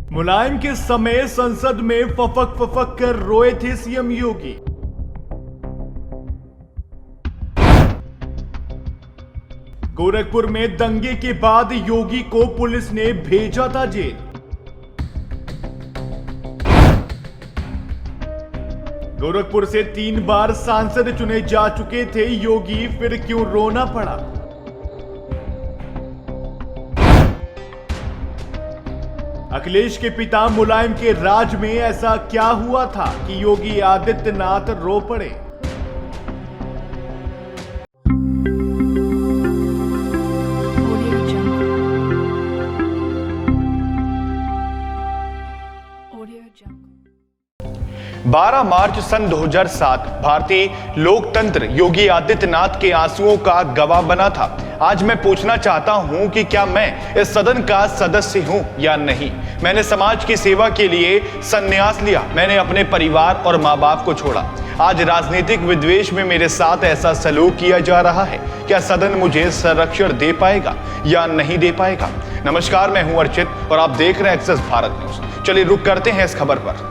मुलायम के समय संसद में फफक फफक कर रोए थे सीएम योगी। गोरखपुर में दंगे के बाद योगी को पुलिस ने भेजा था जेल। गोरखपुर से 3 बार सांसद चुने जा चुके थे योगी, फिर क्यों रोना पड़ा? अखिलेश के पिता मुलायम के राज में ऐसा क्या हुआ था कि योगी आदित्यनाथ रो पड़े? Audio Jungle. Audio Jungle. 12 मार्च सन 2007 भारतीय लोकतंत्र योगी आदित्यनाथ के आंसुओं का गवाह बना था। आज मैं पूछना चाहता हूं कि क्या मैं इस सदन का सदस्य हूं या नहीं। मैंने समाज की सेवा के लिए संन्यास लिया। मैंने अपने परिवार और माँ बाप को छोड़ा। आज राजनीतिक विद्वेष में मेरे साथ ऐसा सलूक किया जा रहा है। क्या सदन मुझे संरक्षण दे पाएगा या नहीं दे पाएगा? नमस्कार, मैं हूं अर्चित और आप देख रहे हैं एक्सेस भारत न्यूज। चलिए रुक करते हैं इस खबर पर।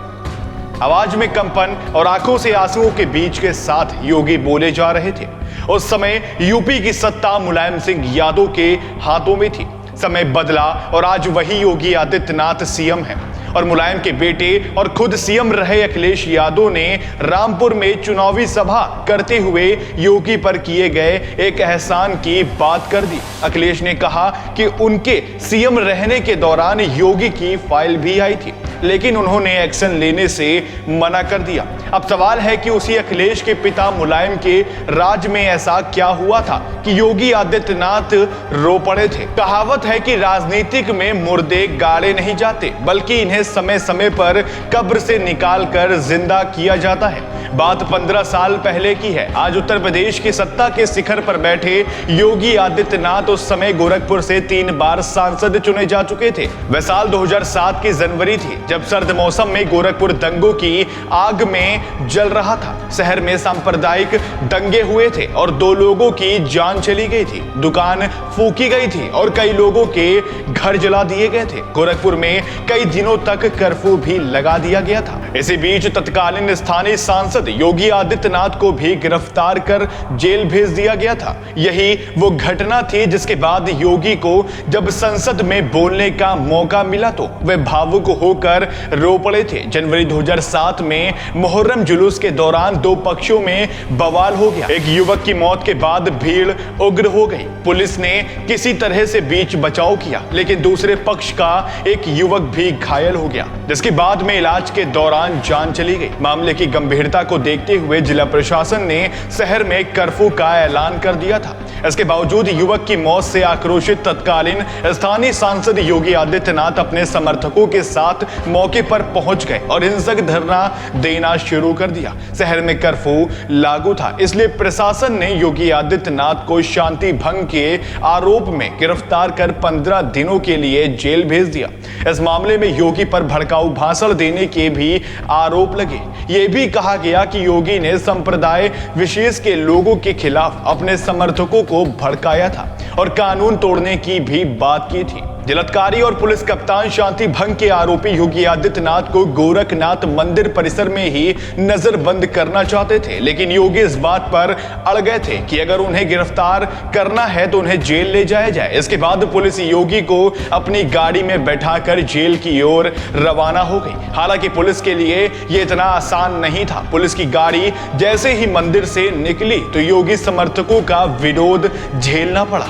आवाज में कंपन और आंखों से आंसुओं के बीच के साथ योगी बोले जा रहे थे। उस समय यूपी की सत्ता मुलायम सिंह यादव के हाथों में थी। समय बदला और आज वही योगी आदित्यनाथ सीएम है और मुलायम के बेटे और खुद सीएम रहे अखिलेश यादव ने रामपुर में चुनावी सभा करते हुए योगी पर किए गए एक एहसान की बात कर दी। अखिलेश ने कहा कि उनके सीएम रहने के दौरान योगी की फाइल भी आई थी, लेकिन उन्होंने एक्शन लेने से मना कर दिया। अब सवाल है कि उसी अखिलेश के पिता मुलायम के राज में ऐसा क्या हुआ था कि योगी आदित्यनाथ रो पड़े थे। कहावत है कि राजनीतिक में मुर्दे गाड़े नहीं जाते, बल्कि इन्हें समय समय पर कब्र से निकालकर जिंदा किया जाता है। बात 15 साल पहले की है। आज उत्तर प्रदेश की सत्ता के शिखर पर बैठे योगी आदित्यनाथ उस समय गोरखपुर से 3 बार सांसद चुने जा चुके थे। वह साल 2007 की जनवरी थी, जब सर्द मौसम में गोरखपुर दंगों की आग में जल रहा था। शहर में सांप्रदायिक दंगे हुए थे और 2 लोगों की जान चली गई थी, दुकान फूकी गई थी और कई लोगों के घर जला दिए गए थे। गोरखपुर में कई दिनों तक कर्फ्यू भी लगा दिया गया था। इसी बीच तत्कालीन स्थानीय सांसद योगी आदित्यनाथ को भी गिरफ्तार कर जेल भेज दिया गया था। यही वो घटना थी जिसके बाद योगी को जब संसद में बोलने का मौका मिला तो वे भावुक होकर रो पड़े थे। जनवरी 2007 में मुहर्रम जुलूस के दौरान 2 पक्षों में बवाल हो गया। एक युवक की मौत के बाद भीड़ उग्र हो गई। पुलिस ने किसी तरह से बीच बचाव किया, लेकिन दूसरे पक्ष का एक युवक भी घायल हो गया, जिसके बाद में इलाज के दौरान जान चली गई। मामले की गंभीरता को देखते हुए जिला प्रशासन ने शहर में कर्फ्यू का ऐलान कर दिया था। इसके बावजूद युवक की मौत से आक्रोशित तत्कालीन स्थानीय सांसद योगी आदित्यनाथ अपने समर्थकों के साथ मौके पर पहुंच गए और हिंसक धरना देना शुरू कर दिया। शहर में कर्फ्यू लागू था, इसलिए प्रशासन ने योगी आदित्यनाथ को शांति भंग के आरोप में गिरफ्तार कर 15 दिनों के लिए जेल भेज दिया। इस मामले में योगी पर भड़काऊ भाषण देने के भी आरोप लगे। यह भी कहा गया कि योगी ने संप्रदाय विशेष के लोगों के खिलाफ अपने समर्थकों को भड़काया था और कानून तोड़ने की भी बात की थी। जलाधिकारी और पुलिस कप्तान शांति भंग के आरोपी योगी आदित्यनाथ को गोरखनाथ मंदिर परिसर में ही नजरबंद करना चाहते थे, लेकिन योगी इस बात पर अड़ गए थे कि अगर उन्हें गिरफ्तार करना है तो उन्हें जेल ले जाया जाए। इसके बाद पुलिस योगी को अपनी गाड़ी में बैठाकर जेल की ओर रवाना हो गई। हालांकि पुलिस के लिए यह इतना आसान नहीं था। पुलिस की गाड़ी जैसे ही मंदिर से निकली तो योगी समर्थकों का विरोध झेलना पड़ा।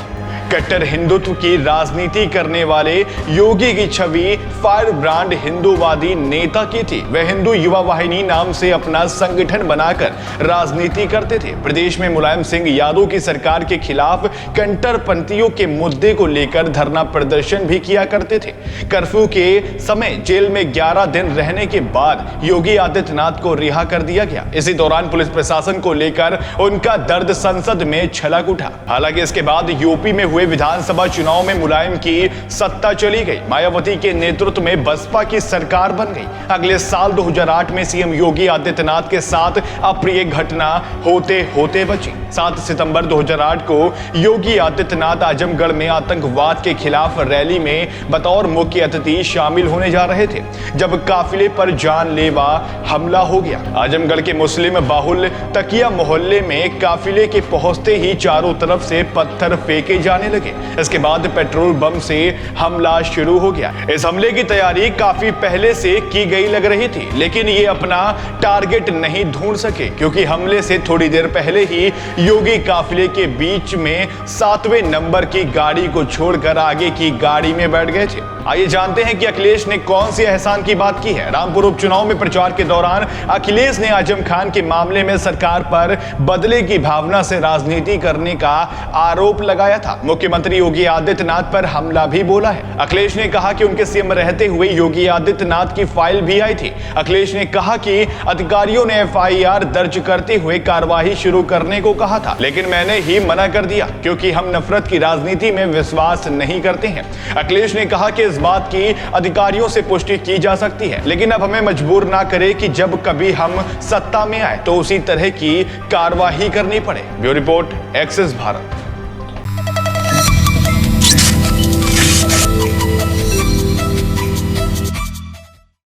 कट्टर हिंदुत्व की राजनीति करने वाले योगी की छवि फायर ब्रांड हिंदूवादी नेता की थी। वह हिंदू युवा वाहिनी नाम से अपना संगठन बनाकर राजनीति करते थे। प्रदेश में मुलायम सिंह यादव की सरकार के खिलाफ कट्टरपंथियों के मुद्दे को लेकर धरना प्रदर्शन भी किया करते थे। कर्फ्यू के समय जेल में 11 दिन रहने के बाद योगी आदित्यनाथ को रिहा कर दिया गया। इसी दौरान पुलिस प्रशासन को लेकर उनका दर्द संसद में छलक उठा। हालांकि इसके बाद यूपी में हुए हुए विधानसभा चुनाव में मुलायम की सत्ता चली गई। मायावती के नेतृत्व में बसपा की सरकार बन गई। अगले साल 2008 में सीएम योगी आदित्यनाथ के साथ अप्रिय घटना होते होते बची। 7 सितंबर 2008 को योगी आदित्यनाथ आजमगढ़ में आतंकवाद के खिलाफ रैली में बतौर मुख्य अतिथि शामिल होने जा रहे थे, जब काफिले पर जानलेवा हमला हो गया। आजमगढ़ के मुस्लिम बाहुल तकिया मोहल्ले में काफिले के पहुंचते ही चारों तरफ से पत्थर फेंके जाने लगे। इसके बाद पेट्रोल बम से हमला शुरू हो गया। इस हमले की तैयारी काफी पहले से की गई लग रही थी, लेकिन ये अपना टारगेट नहीं ढूंढ सके, क्योंकि हमले से थोड़ी देर पहले ही योगी काफिले के बीच में 7वें नंबर की गाड़ी को छोड़कर आगे की गाड़ी में बैठ गए थे। आइए जानते हैं कि अखिलेश ने कौन सी एहसान की बात की है। रामपुर उपचुनाव में प्रचार के दौरान अखिलेश ने आजम खान के मामले में सरकार पर बदले की भावना से राजनीति करने का आरोप लगाया था। मुख्यमंत्री योगी आदित्यनाथ पर हमला भी बोला है। अखिलेश ने कहा कि उनके सीएम रहते हुए योगी आदित्यनाथ की फाइल भी आई थी। अखिलेश ने कहा कि अधिकारियों ने एफआईआर दर्ज करते हुए कार्रवाई शुरू करने को कहा था, लेकिन मैंने ही मना कर दिया, क्योंकि हम नफरत की राजनीति में विश्वास नहीं करते हैं। अखिलेश ने कहा कि इस बात की अधिकारियों से पुष्टि की जा सकती है, लेकिन अब हमें मजबूर ना करे कि जब कभी हम सत्ता में आए तो उसी तरह की कार्रवाई करनी पड़े। Bureau report, axis Bharat.